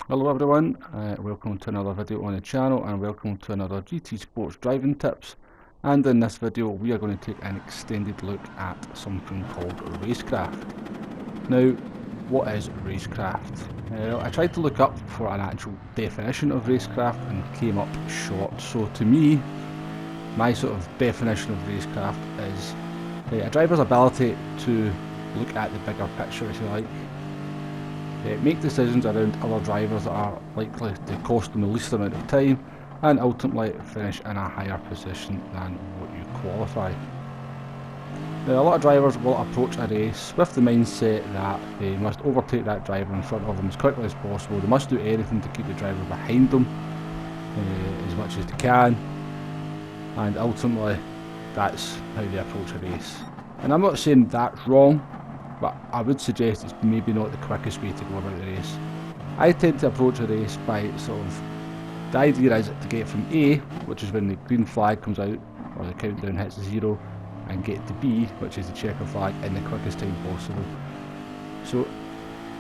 Hello everyone, welcome to another video on the channel and welcome to another GT Sports driving tips. And in this video we are going to take an extended look at something called racecraft. Now, what is racecraft? I tried to look up for an actual definition of racecraft and came up short. So to me, my sort of definition of racecraft is a driver's ability to look at the bigger picture, if you like. Make decisions around other drivers that are likely to cost them the least amount of time and ultimately finish in a higher position than what you qualify. Now, a lot of drivers will approach a race with the mindset that they must overtake that driver in front of them as quickly as possible. They must do anything to keep the driver behind them as much as they can, and ultimately that's how they approach a race. And I'm not saying that's wrong, but I would suggest it's maybe not the quickest way to go about the race. I tend to approach a race by the idea is to get from A, which is when the green flag comes out or the countdown hits 0, and get to B, which is the checker flag, in the quickest time possible. So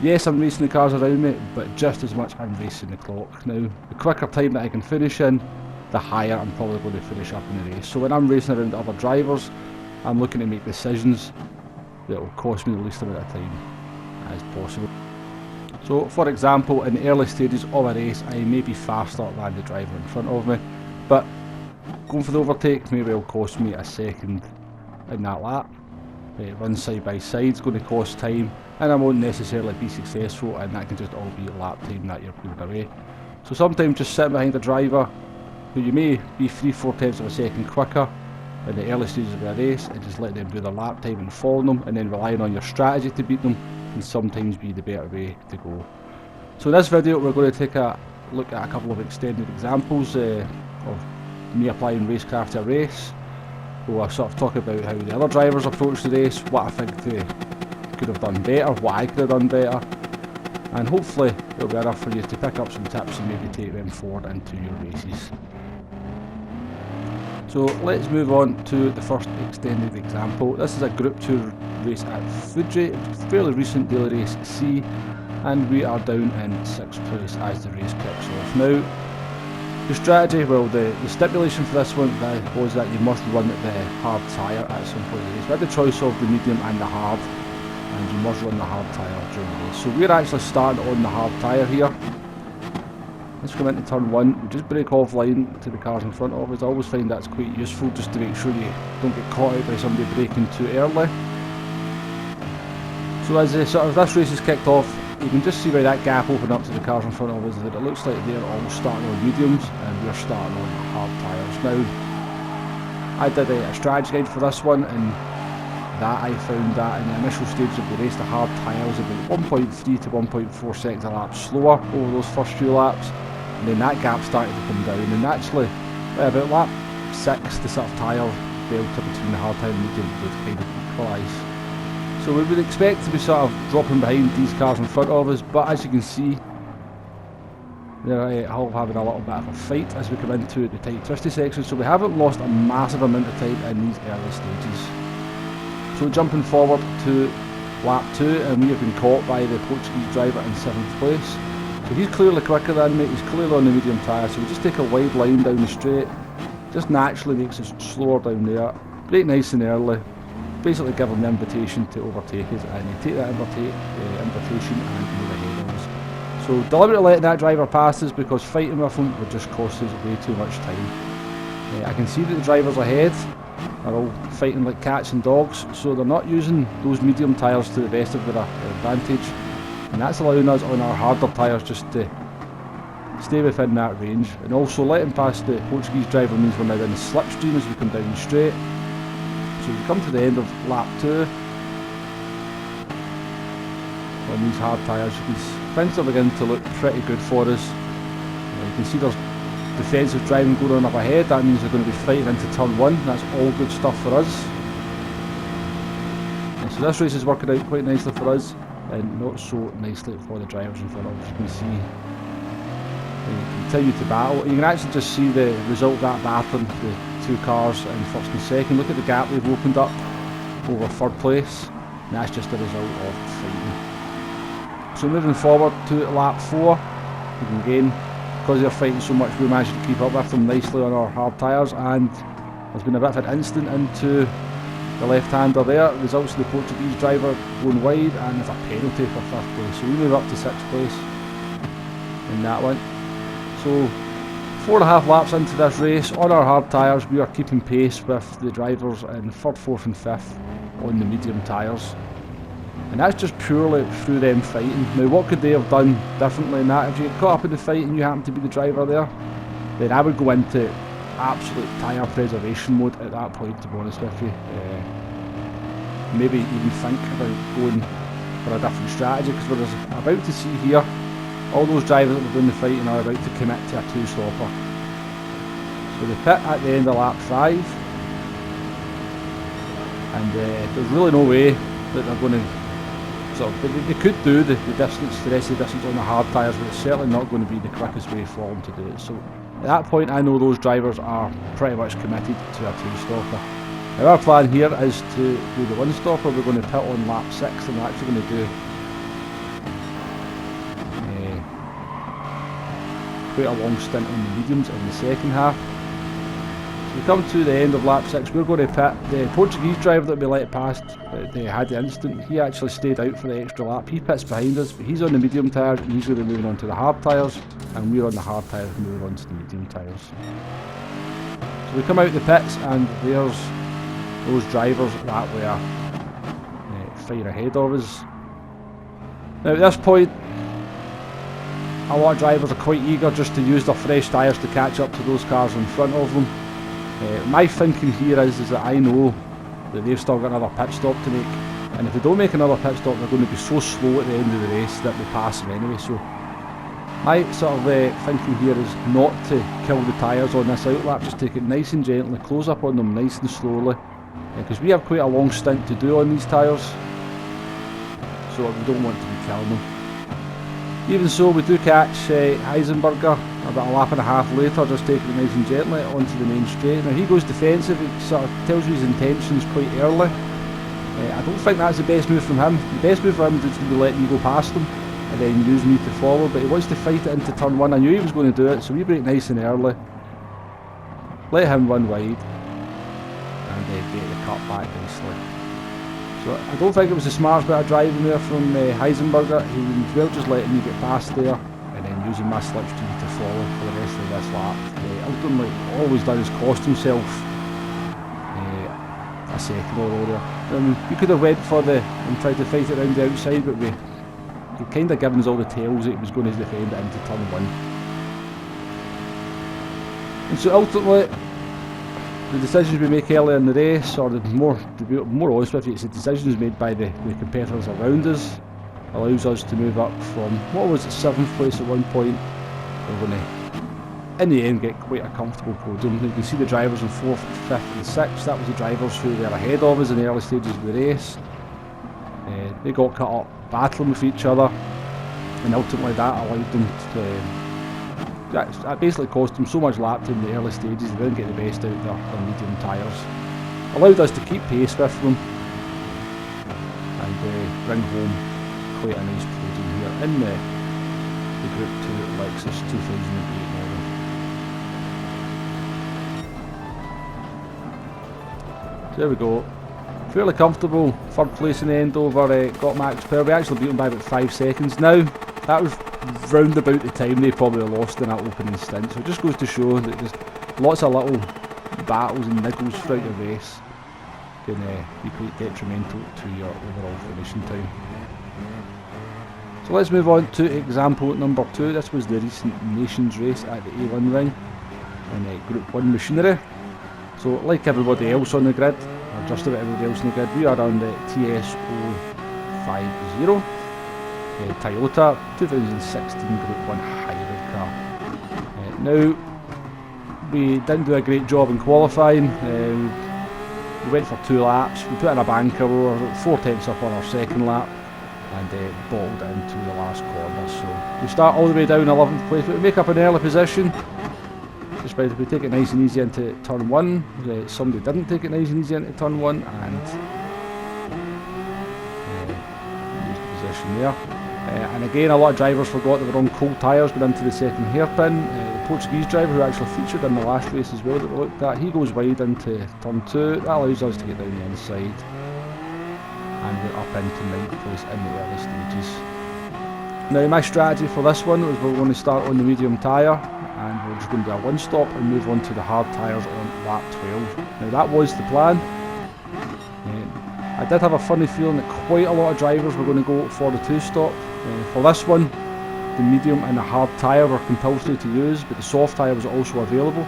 yes, I'm racing the cars around me, but just as much I'm racing the clock. Now, the quicker time that I can finish in, the higher I'm probably going to finish up in the race. So when I'm racing around other drivers, I'm looking to make decisions that will cost me the least amount of time as possible. So for example, in the early stages of a race I may be faster than the driver in front of me, but going for the overtake may well cost me a second in that lap. Run side by side is going to cost time and I won't necessarily be successful, and that can just all be lap time that you're putting away. So sometimes just sitting behind a driver who you may be 3-4 tenths of a second quicker in the early stages of a race and just let them do their lap time and following them, and then relying on your strategy to beat them can sometimes be the better way to go. So in this video we're going to take a look at a couple of extended examples of me applying racecraft to a race. We'll sort of talk about how the other drivers approach the race, what I think they could have done better, what I could have done better, and hopefully it'll be enough for you to pick up some tips and maybe take them forward into your races. So let's move on to the first extended example. This is a Group 2 race at Fuji, fairly recent daily race C, and we are down in 6th place as the race kicks off. Now, the strategy, well, the stipulation for this one was that you must run the hard tyre at some point in the race. We had the choice of the medium and the hard, and you must run the hard tyre during the race. So we're actually starting on the hard tyre here. Let's come into turn 1, we just brake off line to the cars in front of us. I always find that's quite useful just to make sure you don't get caught out by somebody braking too early. So as this race is kicked off, you can just see by that gap open up to the cars in front of us that it looks like they're all starting on mediums and we're starting on hard tyres. Now, I did a strategy guide for this one, and that I found that in the initial stages of the race the hard tyre was about 1.3 to 1.4 seconds a lap slower over those first few laps. And then that gap started to come down, and actually about lap 6 the sort of tyre delta between the hard tyre and medium would kind of equalise. So we would expect to be sort of dropping behind these cars in front of us, but as you can see they're all having a little bit of a fight as we come into the tight twisty section, so we haven't lost a massive amount of time in these early stages. So jumping forward to lap 2, and we have been caught by the Portuguese driver in 7th place. So he's clearly quicker than me, he's clearly on the medium tyre, so we just take a wide line down the straight, just naturally makes us slower down there, brake nice and early, basically give him the invitation to overtake us, and you take that invitation and move ahead of us. So deliberately letting that driver pass us because fighting with him would just cost us way too much time. I can see that the drivers ahead are all fighting like cats and dogs, so they're not using those medium tyres to the best of their advantage. And that's allowing us on our harder tyres just to stay within that range, and also letting past the Portuguese driver means we're now in the slipstream as we come down the straight. So we come to the end of lap 2 on these hard tyres. Things are beginning to look pretty good for us. You can see there's defensive driving going on up ahead. That means we're going to be fighting into turn 1. That's all good stuff for us. And so this race is working out quite nicely for us, and not so nicely for the drivers in front of us. You can see they continue to battle. You can actually just see the result of that battling, the two cars in first and second. Look at the gap they've opened up over 3rd place, and that's just a result of fighting. So moving forward to lap 4, we can gain. Because they're fighting so much, we managed to keep up with them nicely on our hard tyres, and there's been a bit of an incident into the left-hander there. Results in the Portuguese driver going wide, and there's a penalty for 5th place. So we move up to 6th place in that one. So 4.5 laps into this race, on our hard tyres, we are keeping pace with the drivers in 3rd, 4th and 5th on the medium tyres. And that's just purely through them fighting. Now what could they have done differently in that? If you get caught up in the fight and you happen to be the driver there, then I would go into absolute tyre preservation mode at that point, to be honest with you. Maybe even think about going for a different strategy, because we're about to see here, all those drivers that were doing the fighting are about to commit to a 2-stopper. So they pit at the end of lap 5, and there's really no way that they're going to they could do the distance, the rest of the distance on the hard tyres, but it's certainly not going to be the quickest way for them to do it. So at that point I know those drivers are pretty much committed to a 2-stopper. Now our plan here is to do the 1-stopper. We're going to pit on lap 6, and we're actually going to do quite a long stint on the mediums in the second half. So we come to the end of lap 6, we're going to pit. The Portuguese driver that we let past, they had the incident, he actually stayed out for the extra lap. He pits behind us, but he's on the medium tyres and he's going to be moving on to the hard tyres, and we're on the hard tyres moving on to the medium tyres. So we come out the pits, and there's those drivers that were far ahead of us. Now at this point, a lot of drivers are quite eager just to use their fresh tyres to catch up to those cars in front of them. My thinking here is that I know that they've still got another pit stop to make, and if they don't make another pit stop, they're going to be so slow at the end of the race that we pass them anyway. So my sort of thinking here is not to kill the tyres on this outlap, just take it nice and gently, close up on them nice and slowly, because we have quite a long stint to do on these tyres, so we don't want to be killing them. Even so, we do catch Heisenberger about a lap and a half later, just taking it nice and gently onto the main straight. Now he goes defensive, he sort of tells you his intentions quite early. I don't think that's the best move from him. The best move for him is to be letting me go past him and then use me to follow, but he wants to fight it into turn 1. I knew he was going to do it, so we brake nice and early, let him run wide, and get the cut back nicely. So I don't think it was the smartest bit of driving there from Heisenberger. He was well just letting me get past there and then using my slipstream to follow for the rest of this lap. Ultimately, all he's done is cost himself a second or there. We could have went for and tried to fight it around the outside, but he kind of given us all the tails that he was going to defend it into turn 1. And so ultimately, the decisions we make earlier in the race, or to be more honest with you, it's the decisions made by the competitors around us, allows us to move up from, what was it, 7th place at one point. We're going to, in the end, get quite a comfortable podium. You can see the drivers in 4th, 5th and 6th. That was the drivers who were ahead of us in the early stages of the race. They got cut up battling with each other, and ultimately that allowed them to that basically cost them so much lap time in the early stages, they didn't get the best out of their medium tyres. Allowed us to keep pace with them and bring home quite a nice podium here in the Group 2 Lexus 2008 model. So there we go. Fairly comfortable 3rd place in the end over got Max Power. We actually beat him by about 5 seconds. Now, that was round about the time they probably lost in that opening stint, so it just goes to show that there's lots of little battles and niggles throughout the race can be quite detrimental to your overall finishing time. So let's move on to example number 2. This was the recent Nations race at the A1 ring in Group 1 machinery. So like everybody else on the grid, or just about everybody else on the grid, we are on the TS050 Toyota 2016 Group 1 hybrid car. Now, we didn't do a great job in qualifying. We went for 2 laps, we put in a banker, we were 4 tenths up on our second lap and bottled it into the last corner. So we start all the way down 11th place, but we make up an early position. Despite we take it nice and easy into turn 1, somebody didn't take it nice and easy into turn 1 and used the position there. And again, a lot of drivers forgot they were on cold tyres going into the second hairpin. The Portuguese driver, who actually featured in the last race as well that we looked at, he goes wide into turn 2. That allows us to get down the inside, and we're up into 9th place in the early stages. Now my strategy for this one was we're going to start on the medium tyre, and we're just going to do a one stop and move on to the hard tyres on lap 12. Now that was the plan. I did have a funny feeling that quite a lot of drivers were going to go for the 2-stop. For this one, the medium and the hard tyre were compulsory to use, but the soft tyre was also available.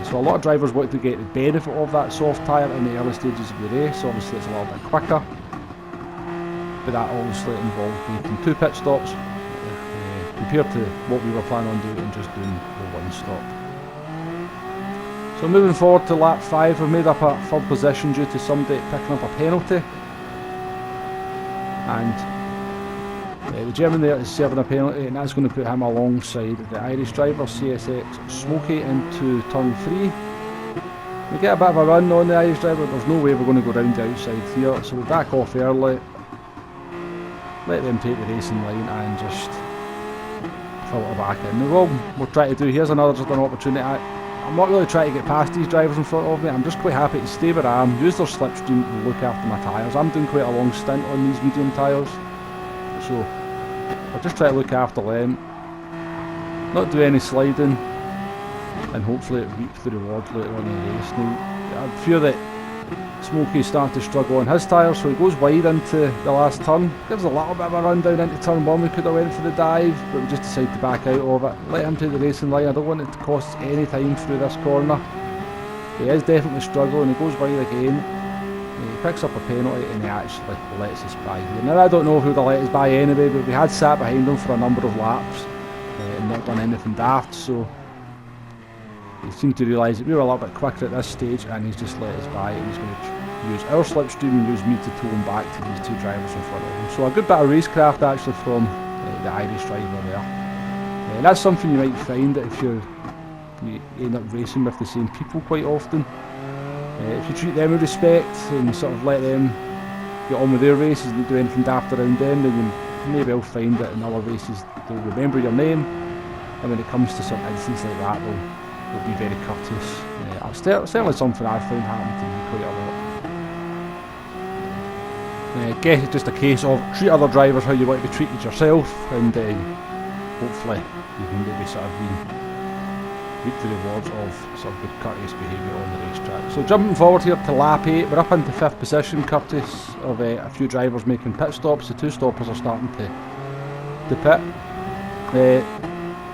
So a lot of drivers wanted to get the benefit of that soft tyre in the early stages of the race. Obviously it's a little bit quicker, but that obviously involved making 2 pit stops compared to what we were planning on doing and just doing the 1 stop. So moving forward to lap 5, we've made up a 3rd position due to somebody picking up a penalty. And the German there is serving a penalty, and that's going to put him alongside the Irish driver, CSX Smokey, into turn 3. We get a bit of a run on the Irish driver, there's no way we're going to go round the outside here, so we back off early, let them take the racing line and just filter back in. Now, we'll try to do, here's another just an opportunity. I'm not really trying to get past these drivers in front of me, I'm just quite happy to stay where I am, use their slipstream and look after my tyres. I'm doing quite a long stint on these medium tyres, so I'll just try to look after them, not do any sliding, and hopefully reap the reward later on in the race. Now, I fear that Smokey's starting to struggle on his tyres, so he goes wide into the last turn, gives a little bit of a run down into turn 1. We could have went for the dive, but we just decided to back out of it, let him take the racing line. I don't want it to cost us any time through this corner. He is definitely struggling, he goes wide again, he picks up a penalty and he actually lets us by here. Now I don't know if he would have let us by anyway, but we had sat behind him for a number of laps and not done anything daft, so he seemed to realise that we were a little bit quicker at this stage, and he's just let us by, and he's going to use our slipstream and use me to tow him back to these 2 drivers in front of him. So a good bit of racecraft actually from the Irish driver there. And that's something you might find that if you end up racing with the same people quite often. If you treat them with respect and sort of let them get on with their races and do anything daft around them, then you may well find that in other races they'll remember your name, and when it comes to some instance like that they'll be very courteous. Certainly something I've found happen to me quite a lot. I guess it's just a case of treat other drivers how you want to be treated yourself, and hopefully you can maybe sort of reap the rewards of some good courteous behaviour on the racetrack. So jumping forward here to lap 8, we're up into 5th position courtesy of a few drivers making pit stops. The 2 stoppers are starting to pit.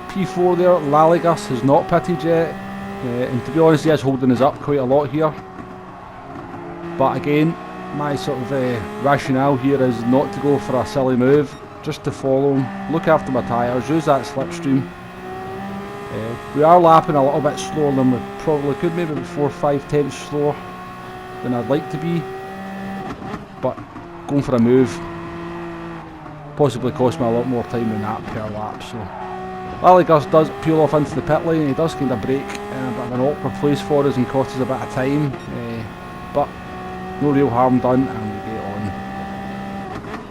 P4 there, Laligas has not pitted yet, and to be honest he is holding us up quite a lot here. But again, my sort of rationale here is not to go for a silly move, just to follow him, look after my tyres, use that slipstream. We are lapping a little bit slower than we probably could, maybe about 4 or 5 tenths slower than I'd like to be, but going for a move possibly cost me a lot more time than that per lap. So Laligas does peel off into the pit lane, he does kind of break in a bit of an awkward place for us and cost us a bit of time, but no real harm done, and we get on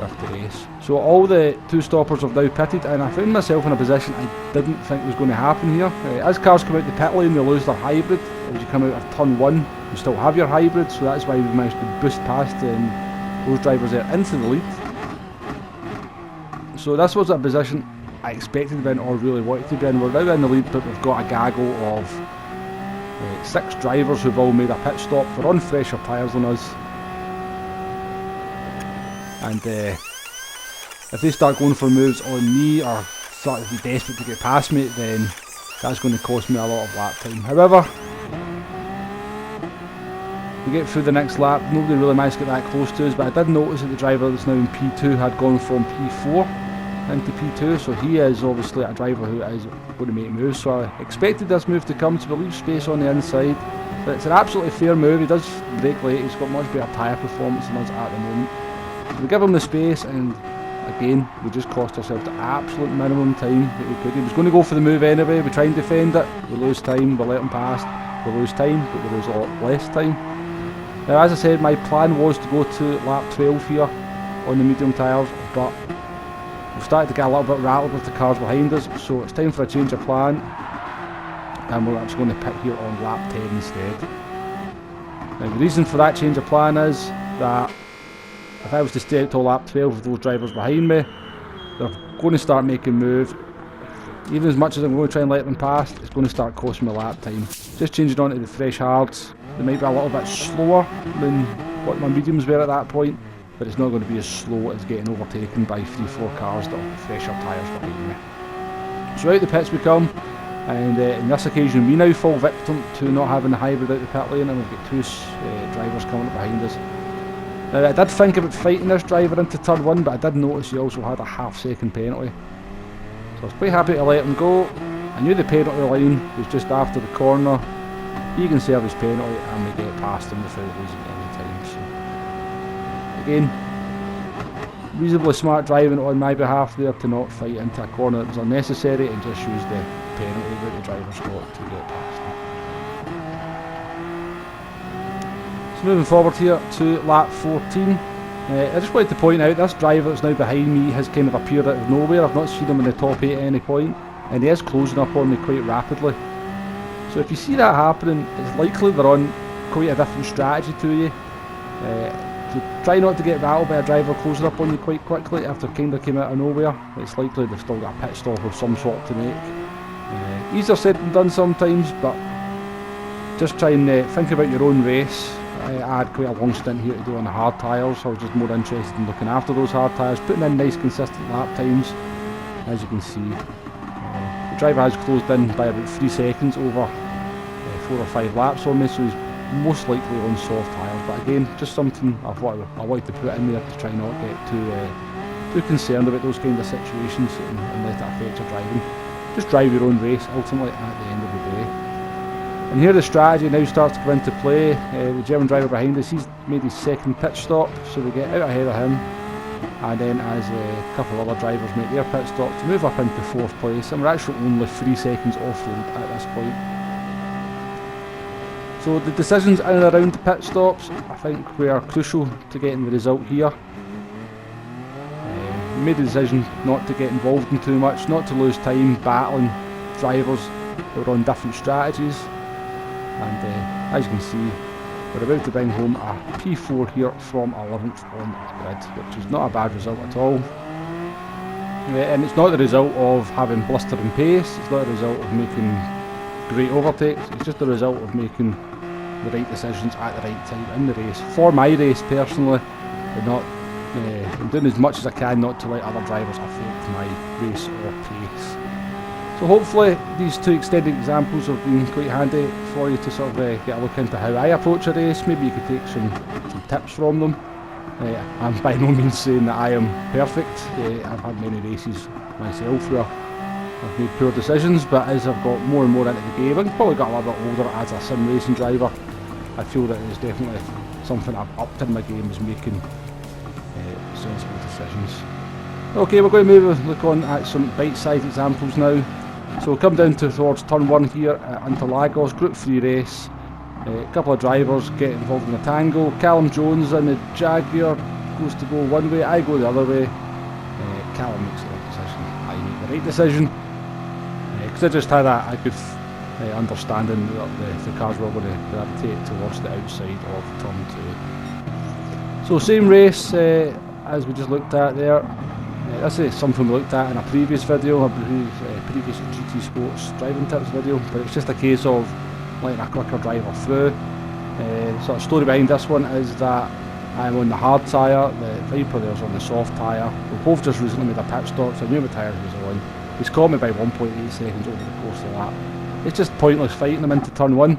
with the race. So all the 2 stoppers have now pitted, and I found myself in a position I didn't think was going to happen here. As cars come out the pit lane they lose their hybrid. As you come out of turn 1 you still have your hybrid, so that's why we managed to boost past those drivers there into the lead. So this was a position I expected to be in or really wanted to be in. We're now in the lead, but we've got a gaggle of 6 drivers who've all made a pit stop. They're on fresher tyres than us, and if they start going for moves on me or start to be desperate to get past me, then that's going to cost me a lot of lap time. However, we get through the next lap, nobody really managed to get that close to us, but I did notice that the driver that's now in P2 had gone from P4 into P2, so he is obviously a driver who is going to make moves. So I expected this move to come, so we leave space on the inside. But it's an absolutely fair move, he does brake late, he's got much better tyre performance than us at the moment. So we give him the space, and again we just cost ourselves the absolute minimum time that we could. He was going to go for the move anyway, we try and defend it, we lose time, we let him pass, we lose time, but we lose a lot less time. Now as I said, my plan was to go to lap 12 here on the medium tyres, but we've started to get a little bit rattled with the cars behind us, so it's time for a change of plan, and we're actually going to pit here on lap 10 instead. Now the reason for that change of plan is that if I was to stay out till lap 12 with those drivers behind me, they're going to start making moves. Even as much as I'm going to try and let them past, it's going to start costing me lap time. Just changing on to the fresh hards, they might be a little bit slower than what my mediums were at that point, but it's not going to be as slow as getting overtaken by 3-4 cars that are fresher tyres behind me. So out the pits we come, and in this occasion we now fall victim to not having the hybrid out the pit lane, and we've got two drivers coming up behind us. Now I did think about fighting this driver into turn 1, but I did notice he also had a half-second penalty. So I was quite happy to let him go. I knew the penalty line was just after the corner. He can serve his penalty and we get past him without losing any time. So again, reasonably smart driving on my behalf there to not fight into a corner that was unnecessary and just use the penalty that the driver's got to get past him. So moving forward here to lap 14. I just wanted to point out this driver that's now behind me has kind of appeared out of nowhere. I've not seen him in the top 8 at any point, and he is closing up on me quite rapidly. So if you see that happening, it's likely they're on quite a different strategy to you. So try not to get rattled by a driver closing up on you quite quickly after kind of came out of nowhere. It's likely they've still got a pit stop of some sort to make. Easier said than done sometimes, but just try and think about your own race. I had quite a long stint here to do on the hard tyres, so I was just more interested in looking after those hard tyres, putting in nice consistent lap times. As you can see, the driver has closed in by about 3 seconds over 4 or 5 laps on me, so he's most likely on soft tyres. But again, just something I wanted to put in there to try not get too concerned about those kind of situations and let it affect your driving. Just drive your own race ultimately at the end of the day. And here the strategy now starts to come into play. The German driver behind us, he's made his second pit stop, so we get out ahead of him. And then as a couple of other drivers make their pit stops, to move up into 4th place, and we're actually only 3 seconds off lead at this point. So the decisions in and around the pit stops, I think, were crucial to getting the result here. We made the decision not to get involved in too much, not to lose time battling drivers that were on different strategies. And as you can see, we're about to bring home a P4 here from 11th on the grid, which is not a bad result at all. And it's not the result of having blistering pace, it's not the result of making great overtakes, it's just the result of making the right decisions at the right time in the race. For my race personally, I'm doing as much as I can not to let other drivers affect my race or pace. So hopefully these 2 extended examples have been quite handy for you to sort of get a look into how I approach a race. Maybe you could take some tips from them. I'm by no means saying that I am perfect. I've had many races myself where I've made poor decisions, but as I've got more and more into the game, I've probably got a little bit older as a sim racing driver, I feel that it's definitely something I've upped in my game, is making sensible decisions. Okay, we're going to move a look on at some bite-sized examples now. So we'll come down towards turn 1 here at Interlagos, Group 3 race. A couple of drivers get involved in a tangle. Callum Jones in the Jaguar goes to go one way, I go the other way. Callum makes the right decision, I make the right decision. Because I just had a good understanding that the cars were going to gravitate towards the outside of turn 2. So same race as we just looked at there. This is something we looked at in a previous video, a previous GT Sports driving tips video, but it's just a case of letting a quicker driver through. The sort of story behind this one is that I'm on the hard tyre, the Viper there's on the soft tyre. We've both just recently made a pit stop, so I knew my tyre was on. He's caught me by 1.8 seconds over the course of that. It's just pointless fighting him into turn 1.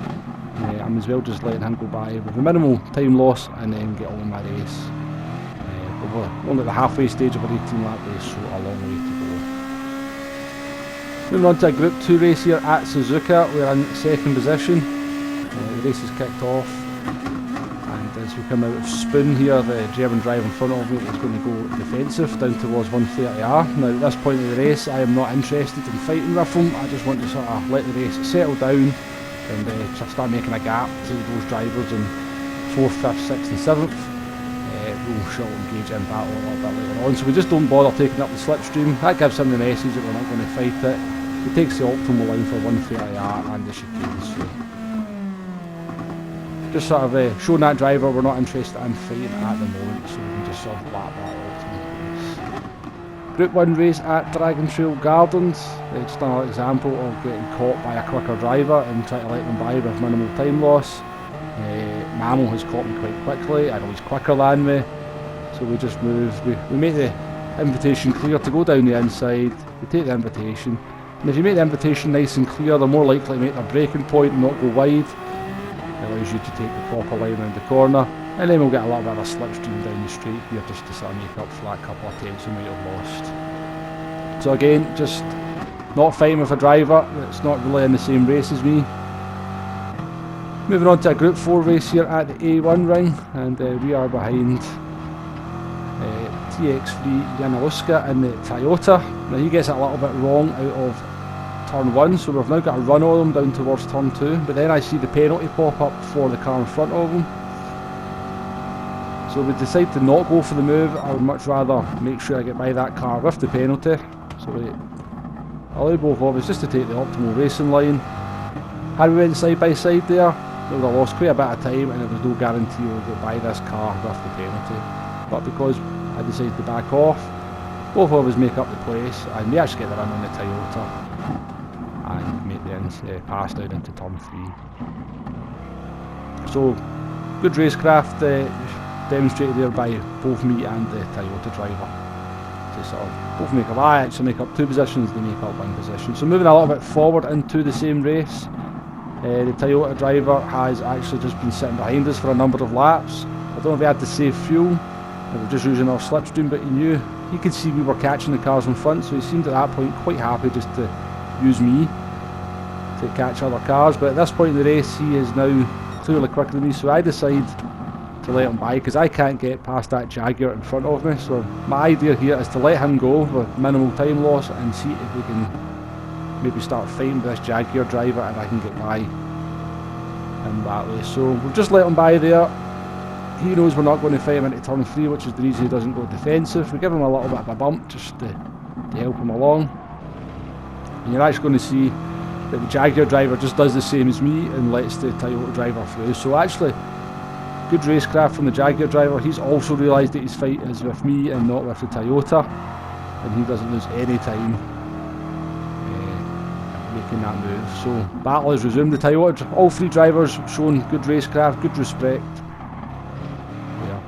I'm as well just letting him go by with a minimal time loss and then get on with my race. We're only at the halfway stage of an 18 lap race, so a long way to go. Moving on to a Group 2 race here at Suzuka, we're in 2nd position. The race is kicked off, and as we come out of Spoon here, the German driver in front of me is going to go defensive down towards 130R. Now at this point in the race I am not interested in fighting with him, I just want to sort of let the race settle down and start making a gap to those drivers in 4th, 5th, 6th and 7th. we shall engage in battle a little bit later on. So we just don't bother taking up the slipstream. That gives him the message that we're not going to fight it. He takes the optimal line for 130R and the chicane. So just sort of showing that driver we're not interested in fighting at the moment, so we can just sort of lap that optimal pace. Group 1 race at Dragon Trail Gardens. Just another example of getting caught by a quicker driver and trying to let them by with minimal time loss. Mammal has caught me quite quickly. I know he's quicker than me, so we just move. We make the invitation clear to go down the inside. We take the invitation, and if you make the invitation nice and clear, they're more likely to make their braking point and not go wide. It allows you to take the proper line around the corner, and then we'll get a little bit of a slipstream down the straight here just to sort of make up for that couple of tenths we might have lost. So again, just not fighting with a driver that's not really in the same race as me. Moving on to a Group 4 race here at the A1 ring, and we are behind TX3 Yanaluska in the Toyota. Now he gets it a little bit wrong out of turn 1, so we've now got a run on him down towards turn 2, but then I see the penalty pop up for the car in front of him. So we decide to not go for the move. I would much rather make sure I get by that car with the penalty. So we allow both of us just to take the optimal racing line. Had we went side by side there, we would have lost quite a bit of time, and there was no guarantee we would get by this car with the penalty. But because I decided to back off, both of us make up the place, and we actually get the run on the Toyota and make the pass down into turn 3. So good racecraft demonstrated there by both me and the Toyota driver. To sort of both make up. I actually make up 2 positions, they make up 1 position. So moving a little bit forward into the same race. The Toyota driver has actually just been sitting behind us for a number of laps. I don't know if he had to save fuel, we were just using our slipstream, but he could see we were catching the cars in front, so he seemed at that point quite happy just to use me to catch other cars. But at this point in the race, he is now clearly quicker than me, so I decide to let him by because I can't get past that Jaguar in front of me. So my idea here is to let him go with minimal time loss and see if we can maybe start fighting with this Jaguar driver and I can get by him that way. So we'll just let him by there. He knows we're not going to fight him into turn 3, which is the reason he doesn't go defensive. We give him a little bit of a bump just to help him along. And you're actually going to see that the Jaguar driver just does the same as me and lets the Toyota driver through. So actually, good racecraft from the Jaguar driver. He's also realised that his fight is with me and not with the Toyota, and he doesn't lose any time making that move. So battle is resumed. The Toyota, all 3 drivers showing good racecraft, good respect. Yeah.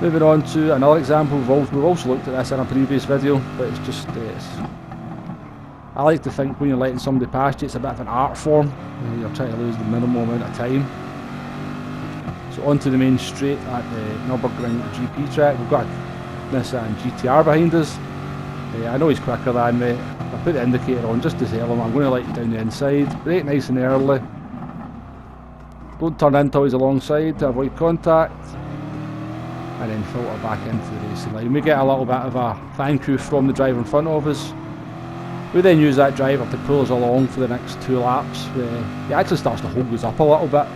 Moving on to another example. We've also looked at this in a previous video, but it's just I like to think when you're letting somebody past you, it's a bit of an art form. You're trying to lose the minimal amount of time. So onto the main straight at the Nürburgring GP track. We've got Nissan GTR behind us. I know he's quicker than me. I put the indicator on just to tell him I'm going to let you down the inside. Brake nice and early. Don't turn in until he's alongside to avoid contact. And then filter back into the racing line. We get a little bit of a thank you from the driver in front of us. We then use that driver to pull us along for the next 2 laps. He actually starts to hold us up a little bit,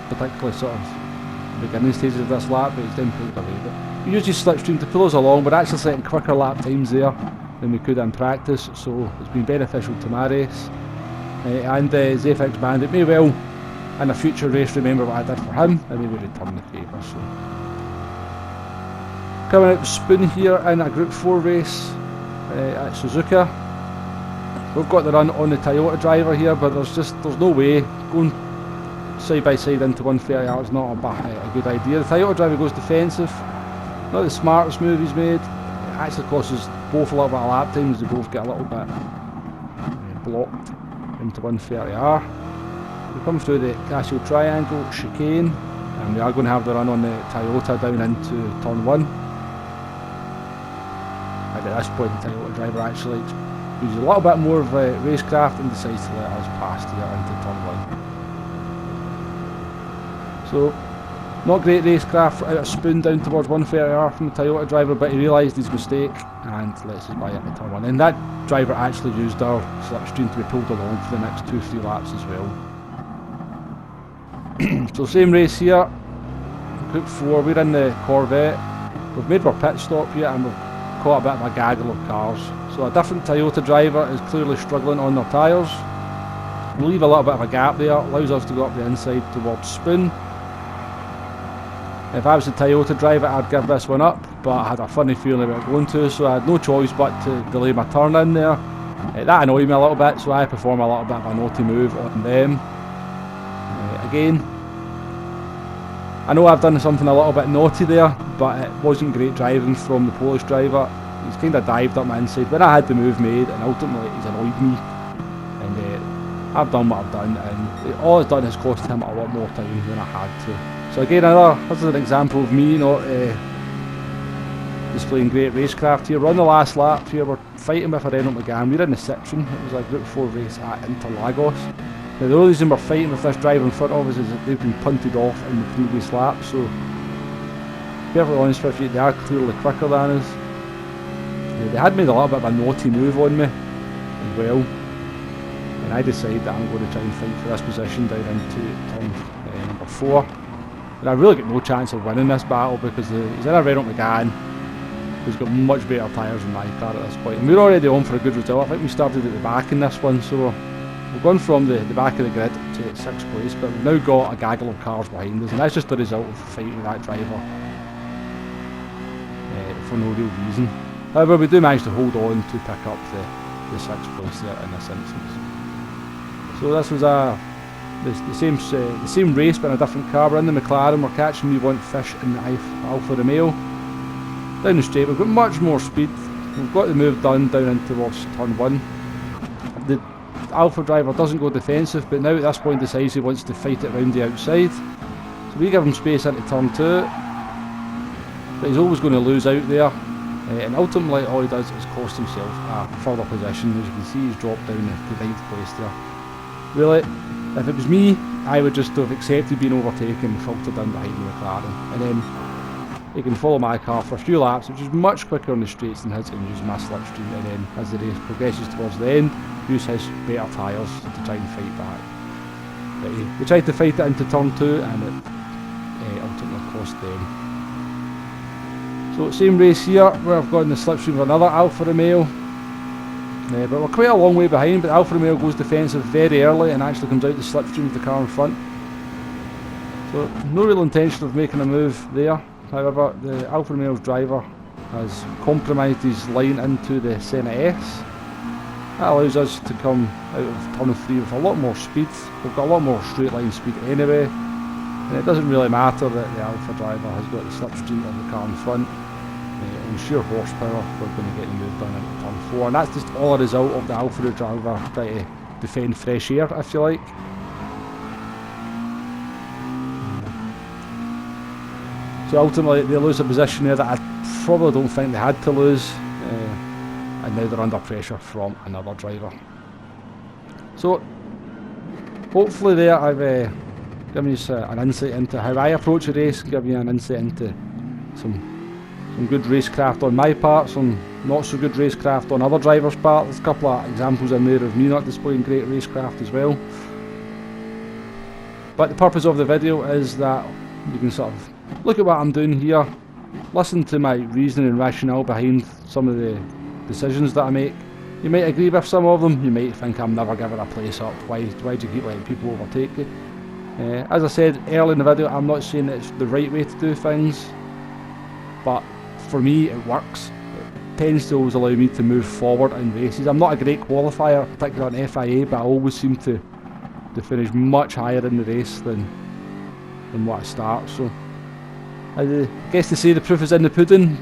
particularly sort of beginning stages of this lap, but he's then pulled away. But we use his slipstream to pull us along. We're actually setting quicker lap times there than we could in practice, so it's been beneficial to my race. And Zafix Bandit may well in a future race remember what I did for him and maybe return the favour. So coming out the spoon here in a Group 4 race at Suzuka. We've got the run on the Toyota driver here, but there's no way going side by side into 130R is not a good idea. The Toyota driver goes defensive, not the smartest move he's made. It actually costs us both a little bit of lap time as they both get a little bit blocked into 130R. We come through the Casio Triangle chicane, and we are going to have the run on the Toyota down into turn 1. And at this point the Toyota driver actually uses a little bit more of racecraft and decides to let us past here into turn 1. So not great racecraft out of spoon down towards 130R from the Toyota driver, but he realised his mistake and lets us by into turn 1. And that driver actually used our slipstream to be pulled along for the next 2-3 laps as well. So same race here. Group 4, we're in the Corvette. We've made our pit stop here and we've caught a bit of a gaggle of cars. So a different Toyota driver is clearly struggling on their tyres. We leave a little bit of a gap there, allows us to go up the inside towards Spoon. If I was a Toyota driver, I'd give this one up, but I had a funny feeling about going to, so I had no choice but to delay my turn in there. That annoyed me a little bit, so I perform a little bit of a naughty move on them. Again, I know I've done something a little bit naughty there, but it wasn't great driving from the Polish driver. He's kind of dived up my inside when I had the move made, and ultimately he's annoyed me. And I've done what I've done, and all it's done is cost him a lot more time than I had to. So again, this is an example of me not displaying great racecraft here. We're on the last lap here, we're fighting with a Renault Megane. We're in the Citroen, it was a Group 4 race at Interlagos. Now the only reason we're fighting with this driver in front of us is that they've been punted off in the previous lap, so to be perfectly honest with you, they are clearly quicker than us. They had made a little bit of a naughty move on me as well, and I decided that I'm going to try and fight for this position down into turn number 4. And I really got no chance of winning this battle because he's in a Renault Megane who's got much better tyres than my car at this point. And we're already on for a good result. I think we started at the back in this one, so we've gone from the back of the grid to 6th place, but we've now got a gaggle of cars behind us, and that's just the result of fighting with that driver for no real reason. However, we do manage to hold on to pick up the 6th place there in this instance. So this was the same race but in a different car. We're in the McLaren, we're catching We Want Fish in the Alfa Romeo. Down the straight, we've got much more speed. We've got the move done down in towards turn 1. The Alfa driver doesn't go defensive, but now at this point decides he wants to fight it round the outside. So we give him space into turn 2, but he's always going to lose out there. And ultimately all he does is cost himself a further position. As you can see, he's dropped down to 9th place there. Really, if it was me, I would just have accepted being overtaken and filtered in behind the McLaren. And then he can follow my car for a few laps, which is much quicker on the straights than his, and use my slipstream. And then as the race progresses towards the end, use his better tyres to try and fight back. But he tried to fight it into turn 2 and it ultimately cost them. So same race here, where I've got in the slipstream of another Alfa Romeo. But we're quite a long way behind, but Alfa Romeo goes defensive very early and actually comes out the slipstream of the car in front. So no real intention of making a move there. However, the Alfa Romeo's driver has compromised his line into the Senna S. That allows us to come out of turn 3 with a lot more speed. We've got a lot more straight line speed anyway, and it doesn't really matter that the Alfa driver has got the slipstream of the car in front. On sheer horsepower, we're going to get the move done into turn 4, and that's just all a result of the Alfa driver trying to defend fresh air, if you like. So ultimately they lose a position there that I probably don't think they had to lose, and now they're under pressure from another driver. So hopefully there I've given you an insight into how I approach a race, given you an insight into some good racecraft on my part, some not so good racecraft on other drivers' part. There's a couple of examples in there of me not displaying great racecraft as well. But the purpose of the video is that you can sort of look at what I'm doing here, listen to my reasoning and rationale behind some of the decisions that I make. You might agree with some of them, you might think I'm never giving a place up, why do you keep letting people overtake you? As I said earlier in the video, I'm not saying that it's the right way to do things, but for me it works. It tends to always allow me to move forward in races. I'm not a great qualifier, particularly on FIA, but I always seem to finish much higher in the race than what I start. So I guess to say the proof is in the pudding.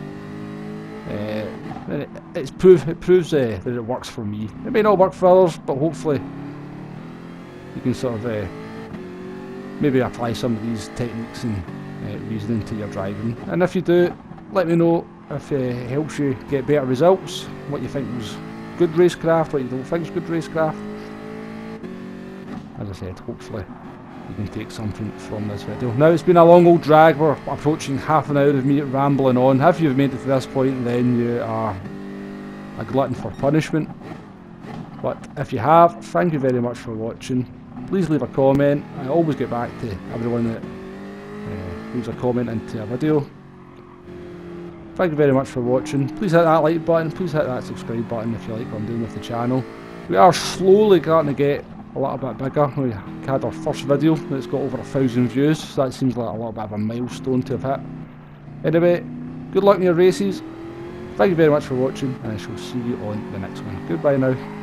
It proves that it works for me. It may not work for others, but hopefully you can sort of maybe apply some of these techniques and reasoning to your driving. And if you do, let me know if it helps you get better results, what you think was good racecraft, what you don't think is good racecraft. As I said, hopefully you can take something from this video. Now it's been a long old drag, we're approaching half an hour of me rambling on. If you've made it to this point, then you are a glutton for punishment. But if you have, thank you very much for watching. Please leave a comment. I always get back to everyone that leaves a comment into a video. Thank you very much for watching. Please hit that like button, please hit that subscribe button if you like what I'm doing with the channel. We are slowly starting to get a little bit bigger. We had our first video that's got over 1,000 views, so that seems like a little bit of a milestone to have hit. Anyway, good luck in your races. Thank you very much for watching, and I shall see you on the next one. Goodbye now.